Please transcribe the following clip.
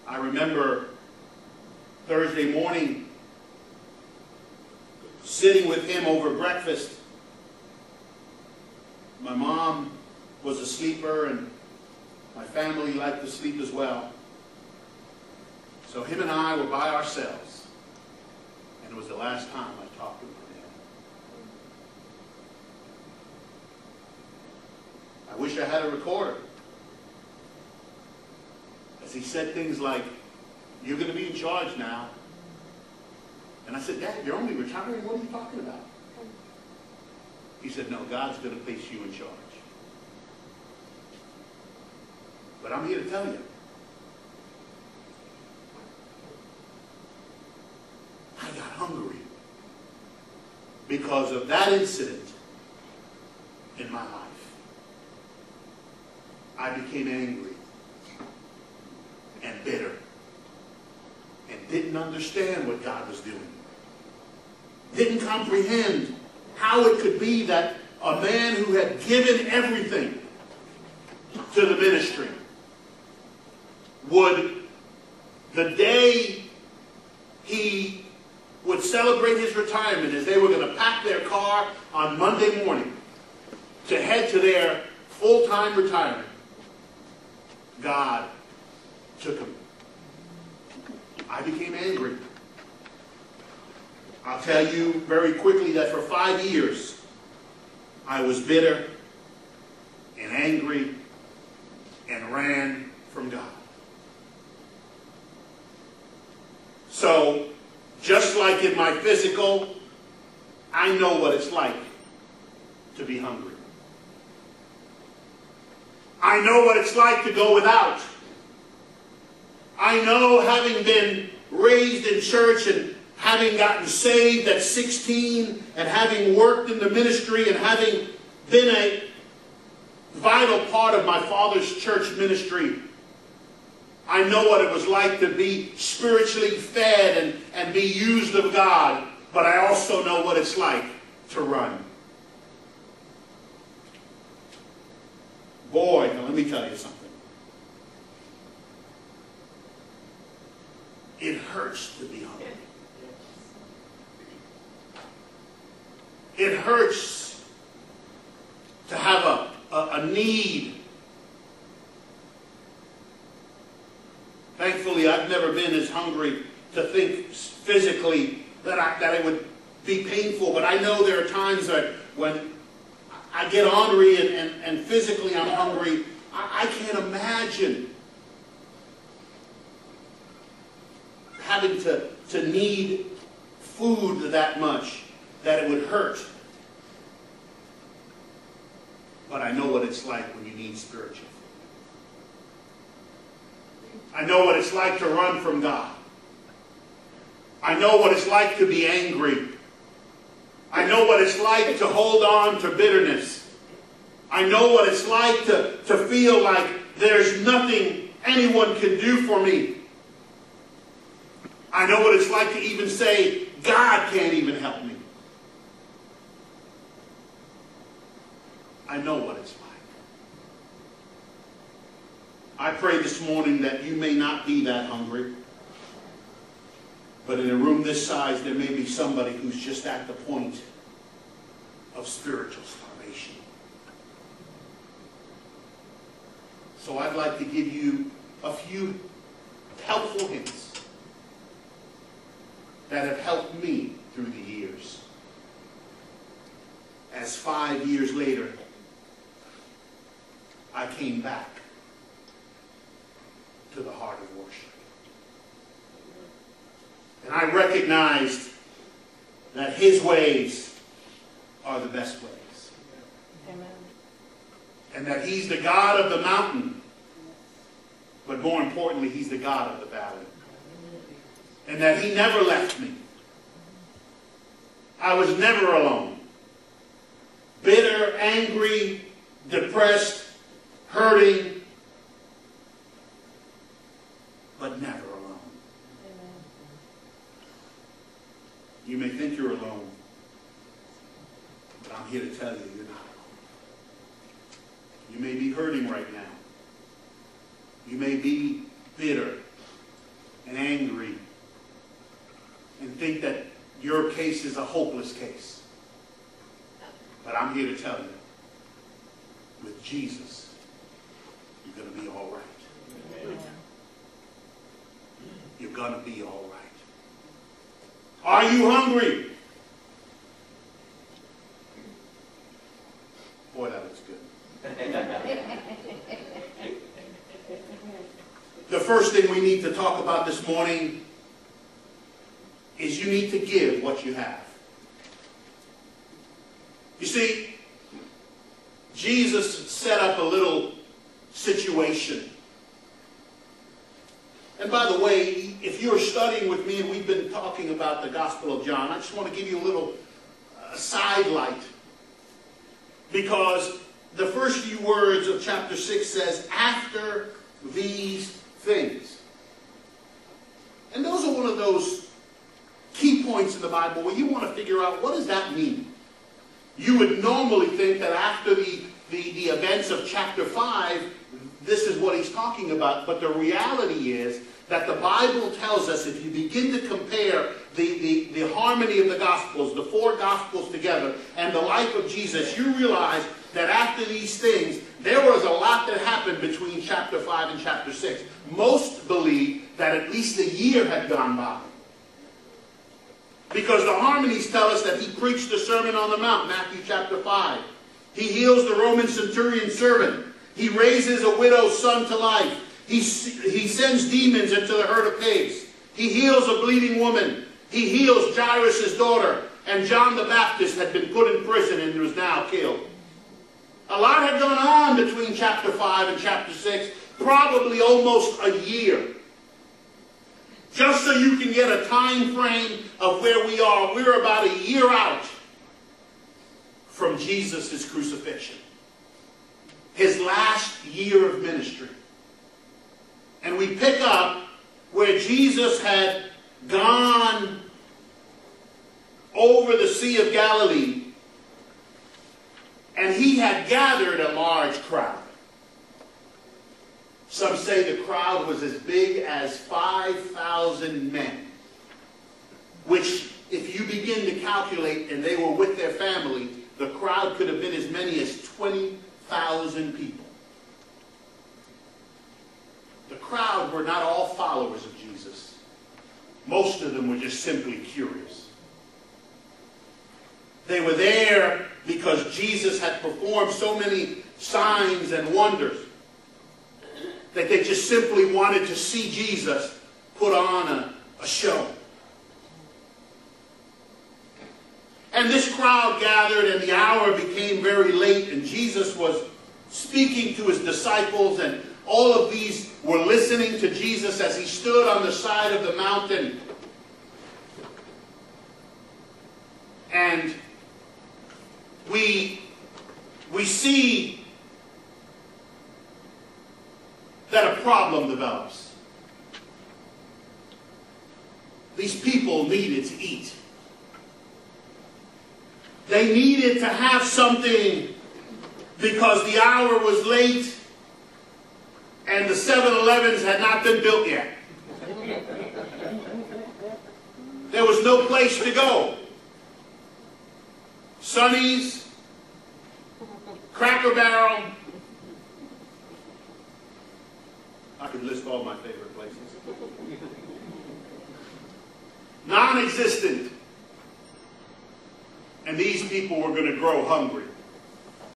I remember Thursday morning sitting with him over breakfast. My mom was a sleeper, and my family liked to sleep as well. So him and I were by ourselves, and it was the last time I talked to him. I wish I had a recorder. As he said things like, "You're going to be in charge now." And I said, "Dad, you're only retiring. What are you talking about?" He said, "No, God's going to place you in charge." But I'm here to tell you, I got hungry because of that incident in my life. I became angry and bitter and didn't understand what God was doing. Didn't comprehend how it could be that a man who had given everything to the ministry would, the day he would celebrate his retirement, as they were going to pack their car on Monday morning to head to their full-time retirement, God took him. I became angry. I'll tell you very quickly that for 5 years, I was bitter and angry and ran from God. So, just like in my physical, I know what it's like to be hungry. I know what it's like to go without. I know, having been raised in church and having gotten saved at 16 and having worked in the ministry and having been a vital part of my father's church ministry, I know what it was like to be spiritually fed and be used of God, but I also know what it's like to run. Boy, now let me tell you something. It hurts to be hungry. It hurts to have a need. Thankfully, I've never been as hungry to think physically that it would be painful, but I know there are times that when I get ornery and physically I'm hungry, I can't imagine having to need food that much, that it would hurt. But I know what it's like when you need spiritual food. I know what it's like to run from God. I know what it's like to be angry. I know what it's like to hold on to bitterness. I know what it's like to feel like there's nothing anyone can do for me. I know what it's like to even say, God can't even help me. I know what it's like. I pray this morning that you may not be that hungry. But in a room this size, there may be somebody who's just at the point of spiritual starvation. So I'd like to give you a few helpful hints that have helped me through the years. As 5 years later, I came back to the heart of worship. And I recognized that His ways are the best ways. Amen. And that He's the God of the mountain, but more importantly, He's the God of the valley. And that He never left me. I was never alone. Bitter, angry, depressed, hurting, but never alone. Amen. You may think you're alone, but I'm here to tell you you're not alone. You may be hurting right now. You may be bitter think that your case is a hopeless case. But I'm here to tell you, with Jesus, you're going to be all right. Amen. You're going to be all right. Are you hungry? Boy, that looks good. The first thing we need to talk about this morning is you need to give what you have. You see, Jesus set up a little situation. And by the way, if you're studying with me and we've been talking about the Gospel of John, I just want to give you a little sidelight. Because the first few words of chapter 6 says, after these things. And those are one of those key points in the Bible where you want to figure out, what does that mean? You would normally think that after the events of chapter 5, this is what he's talking about. But the reality is that the Bible tells us, if you begin to compare the harmony of the Gospels, the four Gospels together, and the life of Jesus, you realize that after these things, there was a lot that happened between chapter 5 and chapter 6. Most believe that at least a year had gone by. Because the harmonies tell us that he preached the Sermon on the Mount, Matthew chapter 5. He heals the Roman centurion servant. He raises a widow's son to life. He sends demons into the herd of pigs. He heals a bleeding woman. He heals Jairus' daughter. And John the Baptist had been put in prison and was now killed. A lot had gone on between chapter 5 and chapter 6. Probably almost a year. Just so you can get a time frame of where we are, we're about a year out from Jesus' crucifixion. His last year of ministry. And we pick up where Jesus had gone over the Sea of Galilee, and he had gathered a large crowd. Some say the crowd was as big as 5,000 men, which, if you begin to calculate, and they were with their family, the crowd could have been as many as 20,000 people. The crowd were not all followers of Jesus. Most of them were just simply curious. They were there because Jesus had performed so many signs and wonders that they just simply wanted to see Jesus put on a show. And this crowd gathered, and the hour became very late, and Jesus was speaking to his disciples, and all of these were listening to Jesus as he stood on the side of the mountain. And we see that a problem develops. These people needed to eat. They needed to have something because the hour was late and the 7-Elevens had not been built yet. There was no place to go. Sonny's, Cracker Barrel. I could list all my favorite places. Non-existent. And these people were going to grow hungry.